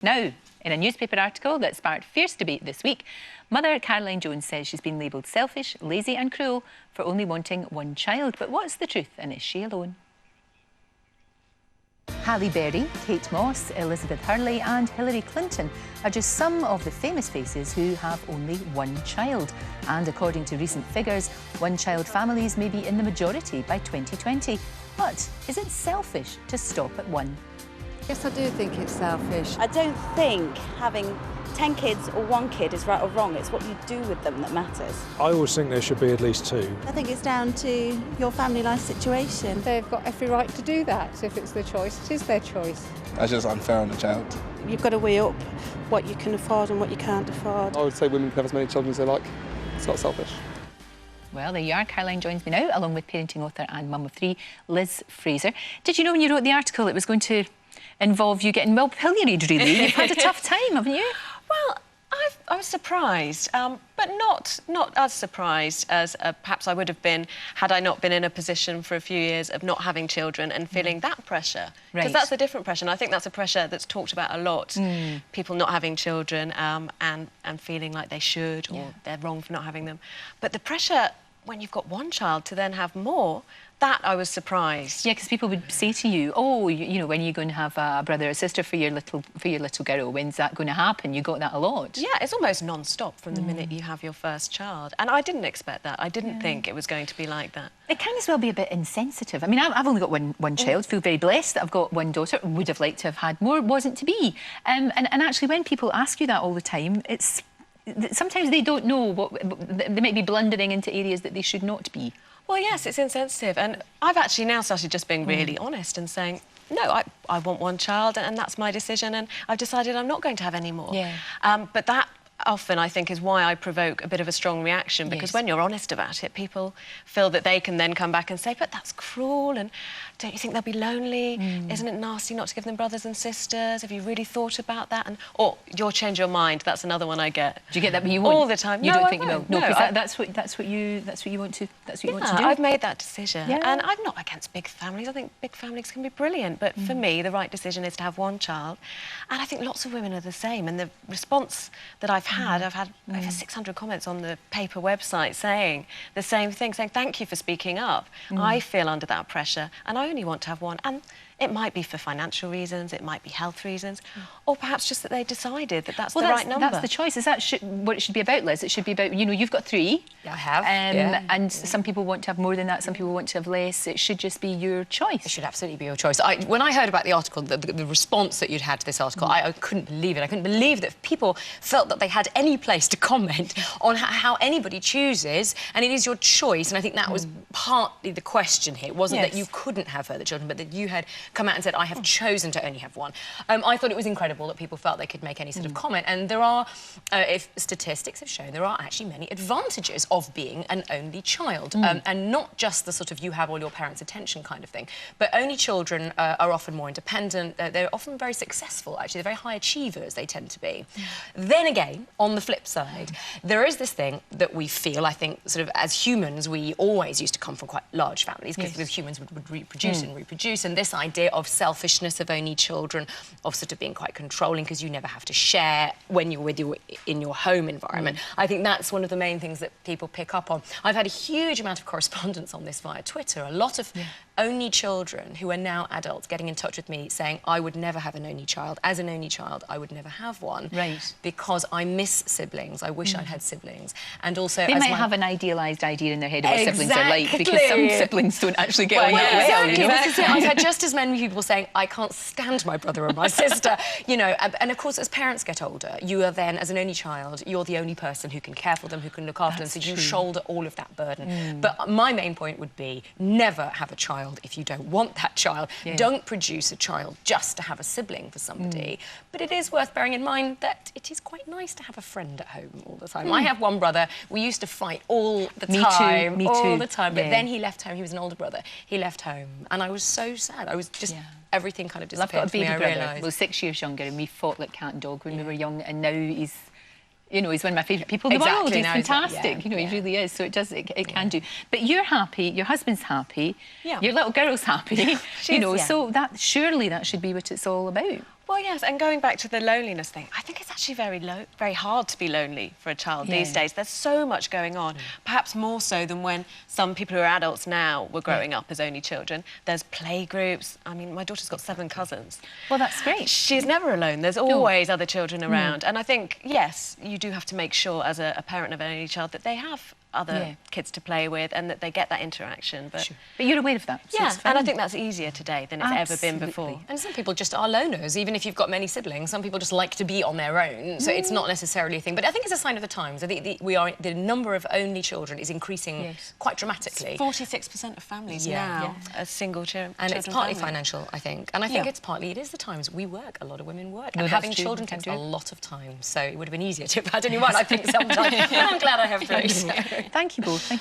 Now, in a newspaper article that sparked fierce debate this week, mother Caroline Jones says she's been labelled selfish, lazy and cruel for only wanting one child. But what's the truth, and is she alone? Halle Berry, Kate Moss, Elizabeth Hurley and Hillary Clinton are just some of the famous faces who have only one child. And according to recent figures, one-child families may be in the majority by 2020. But is it selfish to stop at one? Yes, I do think it's selfish. I don't think having 10 kids or one kid is right or wrong. It's what you do with them that matters. I always think there should be at least two. I think it's down to your family life situation. They've got every right to do that. If it's their choice, it is their choice. That's just unfair on the child. You've got to weigh up what you can afford and what you can't afford. I would say women can have as many children as they like. It's not selfish. Well, there you are. Caroline joins me now, along with parenting author and mum of three, Liz Fraser. Did you know when you wrote the article it was going to involve you getting well pilloried, really? You've had a tough time, haven't you? Well, I was surprised, but not as surprised as perhaps I would have been had I not been in a position for a few years of not having children and feeling that pressure. Because that's a different pressure, and I think that's a pressure that's talked about a lot. People not having children and feeling like they should or they're wrong for not having them. But the pressure when you've got one child to then have more, that I was surprised. Yeah, because people would say to you, oh, you know, when are you going to have a brother or sister for your little girl? When's that going to happen? You got that a lot. Yeah, it's almost non-stop from the minute you have your first child. And I didn't expect that. I didn't think it was going to be like that. It can as well be a bit insensitive. I mean, I've only got one child, feel very blessed that I've got one daughter. Would have liked to have had more, wasn't to be. And actually, when people ask you that all the time, it's sometimes they don't know what they might be blundering into areas that they should not be. Well, yes, it's insensitive, and I've actually now started just being really honest and saying, no, I want one child, and that's my decision, and I've decided I'm not going to have any more. Yeah. But that often, I think, is why I provoke a bit of a strong reaction, because when you're honest about it, people feel that they can then come back and say, but that's cruel, and don't you think they'll be lonely? Isn't it nasty not to give them brothers and sisters? Have you really thought about that? And or you'll change your mind. That's another one I get. Do you get that? But you won't? All the time. You no, don't think you will? No, because that's what you want to do. I've made that decision, and I'm not against big families. I think big families can be brilliant, but for me, the right decision is to have one child, and I think lots of women are the same. And the response that I've had over 600 comments on the paper website saying the same thing, saying thank you for speaking up. I feel under that pressure, and I only want to have one. And it might be for financial reasons, it might be health reasons, or perhaps just that they decided that that's the right number. That's the choice. Is that what it should be about, Liz? It should be about, you know, you've got three. I have. And some people want to have more than that, some people want to have less. It should just be your choice. It should absolutely be your choice. When I heard about the article, the response that you'd had to this article, I couldn't believe it. I couldn't believe that people felt that they had any place to comment on how anybody chooses, and it is your choice. And I think that was partly the question here. It wasn't that you couldn't have further children, but that you had come out and said, I have chosen to only have one. I thought it was incredible that people felt they could make any sort of comment, and there are, if statistics have shown, there are actually many advantages of being an only child, and not just the sort of you have all your parents' attention kind of thing, but only children are often more independent, they're often very successful, actually, they're very high achievers, they tend to be. Then again, on the flip side, there is this thing that we feel, I think, sort of as humans, we always used to come from quite large families, because with humans would reproduce and reproduce, and this idea of selfishness of only children, of sort of being quite controlling because you never have to share when you're in your home environment. I think that's one of the main things that people pick up on. I've had a huge amount of correspondence on this via Twitter. A lot of only children who are now adults getting in touch with me saying, I would never have an only child. As an only child, I would never have one. Right. Because I miss siblings. I wish I'd had siblings. And also... They might have an idealised idea in their head of what siblings are like, because some siblings don't actually get on that well, you know? I've had just as many people saying, I can't stand my brother or my sister, you know, and of course, as parents get older, you are then, as an only child, you're the only person who can care for them, who can look after them, so you shoulder all of that burden. But my main point would be, never have a child if you don't want that child. Don't produce a child just to have a sibling for somebody. But it is worth bearing in mind that it is quite nice to have a friend at home all the time. I have one brother, we used to fight all the time. Me too. All the time, but then he left home, he was an older brother, he left home, and I was so sad. I was just... Everything kind of disappeared. I've got a baby brother. Well, 6 years younger, and we fought like cat and dog when we were young, and now he's, you know, he's one of my favourite people in the world. He's fantastic. You know, he really is. So it can do. But you're happy. Your husband's happy. Your little girl's happy. You know, so surely that should be what it's all about. Well, yes, and going back to the loneliness thing, I think it's actually very hard to be lonely for a child these days. There's so much going on, perhaps more so than when some people who are adults now were growing up as only children. There's play groups. I mean, my daughter's got 7 cousins. Well, that's great. She's never alone. There's always other children around. And I think, yes, you do have to make sure as a parent of an only child that they have other kids to play with and that they get that interaction. But you're aware of that. So yeah, and I think that's easier today than it's ever been before. And some people just are loners, even if you've got many siblings. Some people just like to be on their own, so it's not necessarily a thing. But I think it's a sign of the times. I think the number of only children is increasing quite dramatically. 46% of families now are single children. And it's partly financial, I think. And I think it is the times. We work, a lot of women work. And having children takes a lot of time, so it would have been easier to have had only one, I think, sometimes. I'm glad I have 3. Thank you both. Thank you.